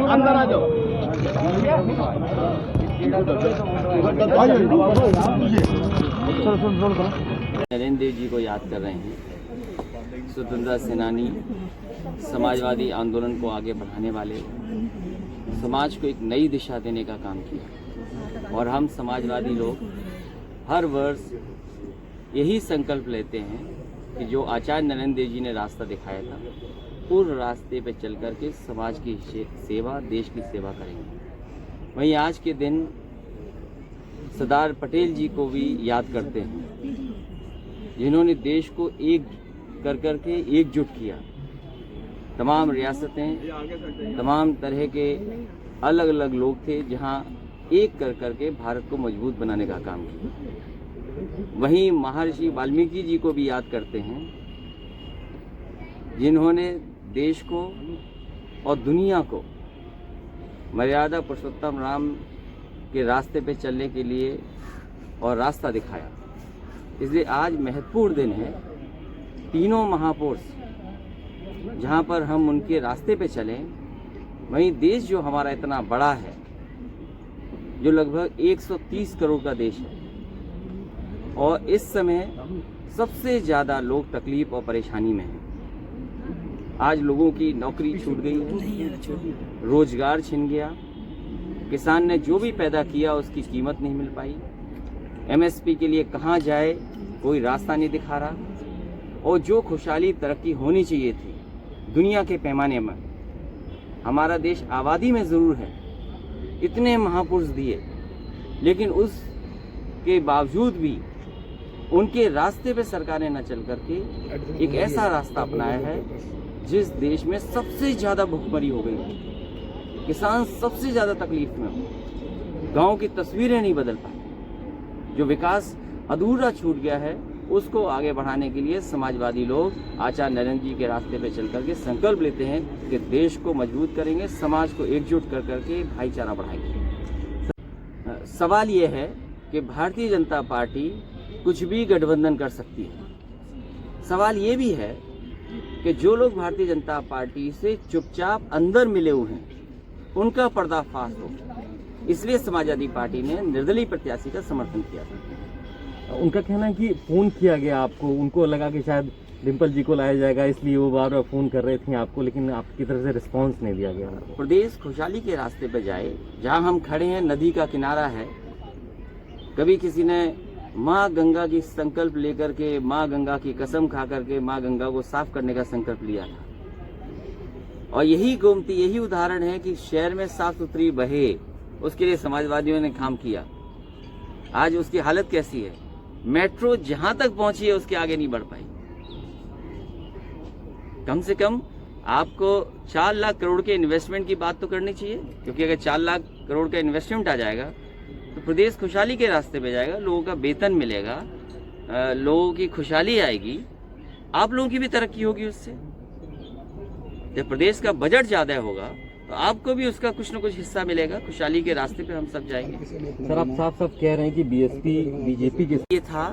अंदर आ जाओ। नरेंद्र देव जी को याद कर रहे हैं। स्वतंत्रता सेनानी, समाजवादी आंदोलन को आगे बढ़ाने वाले, समाज को एक नई दिशा देने का काम किया। और हम समाजवादी लोग हर वर्ष यही संकल्प लेते हैं कि जो आचार्य नरेंद्र देव जी ने रास्ता दिखाया था, उस रास्ते पर चल कर के समाज की सेवा, देश की सेवा करेंगे। वहीं आज के दिन सरदार पटेल जी को भी याद करते हैं, जिन्होंने देश को एक कर करके एकजुट किया। तमाम रियासतें, तमाम तरह के अलग अलग लोग थे, जहां एक कर करके भारत को मजबूत बनाने का काम किया। वहीं महर्षि वाल्मीकि जी को भी याद करते हैं, जिन्होंने देश को और दुनिया को मर्यादा पुरुषोत्तम राम के रास्ते पे चलने के लिए और रास्ता दिखाया। इसलिए आज महत्वपूर्ण दिन है। तीनों महापुरुष जहाँ पर हम उनके रास्ते पे चलें, वहीं देश जो हमारा इतना बड़ा है, जो लगभग 130 करोड़ का देश है, और इस समय सबसे ज़्यादा लोग तकलीफ और परेशानी में हैं। आज लोगों की नौकरी छूट गई, रोजगार छिन गया, किसान ने जो भी पैदा किया उसकी कीमत नहीं मिल पाई, एमएसपी के लिए कहाँ जाए कोई रास्ता नहीं दिखा रहा, और जो खुशहाली तरक्की होनी चाहिए थी दुनिया के पैमाने में, हमारा देश आबादी में ज़रूर है, इतने महापुरुष दिए, लेकिन उसके बावजूद भी उनके रास्ते पे सरकारें न चल करके एक ऐसा रास्ता अपनाया है जिस देश में सबसे ज़्यादा भुखमरी हो गई, किसान सबसे ज़्यादा तकलीफ में हो, गांव की तस्वीरें नहीं बदल पाई, जो विकास अधूरा छूट गया है, उसको आगे बढ़ाने के लिए समाजवादी लोग आचार्य नरेंद्र जी के रास्ते पे चल करके संकल्प लेते हैं कि देश को मजबूत करेंगे, समाज को एकजुट कर करके भाईचारा बढ़ाएंगे। सवाल ये है कि भारतीय जनता पार्टी कुछ भी गठबंधन कर सकती है। सवाल ये भी है कि जो लोग भारतीय जनता पार्टी से चुपचाप अंदर मिले हुए हैं, उनका पर्दाफाश हो। इसलिए समाजवादी पार्टी ने निर्दलीय प्रत्याशी का समर्थन किया था। उनका कहना है कि फोन किया गया आपको, उनको लगा कि शायद डिम्पल जी को लाया जाएगा, इसलिए वो बार बार फोन कर रहे थे आपको, लेकिन आपकी तरफ से रिस्पांस नहीं दिया गया। प्रदेश खुशहाली के रास्ते पर जाए, जहां हम खड़े हैं नदी का किनारा है। कभी किसी ने माँ गंगा की संकल्प लेकर के, माँ गंगा की कसम खा करके माँ गंगा को साफ करने का संकल्प लिया था, और यही गोमती, यही उदाहरण है कि शहर में साफ सुथरी बहे, उसके लिए समाजवादियों ने काम किया। आज उसकी हालत कैसी है? मेट्रो जहां तक पहुंची है उसके आगे नहीं बढ़ पाई। कम से कम आपको 4 लाख करोड़ के इन्वेस्टमेंट की बात तो करनी चाहिए, क्योंकि अगर 4 लाख करोड़ का इन्वेस्टमेंट आ जाएगा तो प्रदेश खुशहाली के रास्ते पे जाएगा, लोगों का वेतन मिलेगा, लोगों की खुशहाली आएगी, आप लोगों की भी तरक्की होगी उससे। जब प्रदेश का बजट ज्यादा होगा तो आपको भी उसका कुछ न कुछ हिस्सा मिलेगा। खुशहाली के रास्ते पे हम सब जाएंगे। सर, आप साफ साफ कह रहे हैं कि बीएसपी बीजेपी के ये था,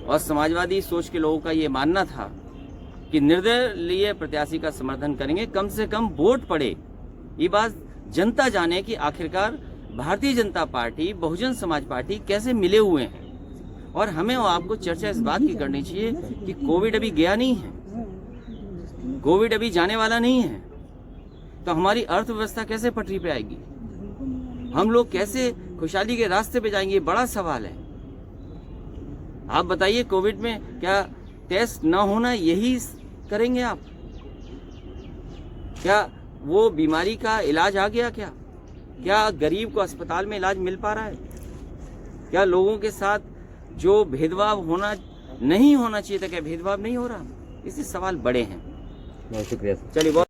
और समाजवादी सोच के लोगों का ये मानना था कि निर्दलीय प्रत्याशी का समर्थन करेंगे, कम से कम वोट पड़े, ये बात जनता जाने कि आखिरकार भारतीय जनता पार्टी, बहुजन समाज पार्टी कैसे मिले हुए हैं। और हमें और आपको चर्चा इस बात की करनी चाहिए कि कोविड अभी गया नहीं है, कोविड अभी जाने वाला नहीं है, तो हमारी अर्थव्यवस्था कैसे पटरी पे आएगी, हम लोग कैसे खुशहाली के रास्ते पे जाएंगे, बड़ा सवाल है। आप बताइए, कोविड में क्या टेस्ट न होना यही करेंगे आप? क्या वो बीमारी का इलाज आ गया? क्या गरीब को अस्पताल में इलाज मिल पा रहा है? क्या लोगों के साथ जो भेदभाव होना नहीं होना चाहिए था, क्या भेदभाव नहीं हो रहा? इससे सवाल बड़े हैं। बहुत शुक्रिया। चलिए, बहुत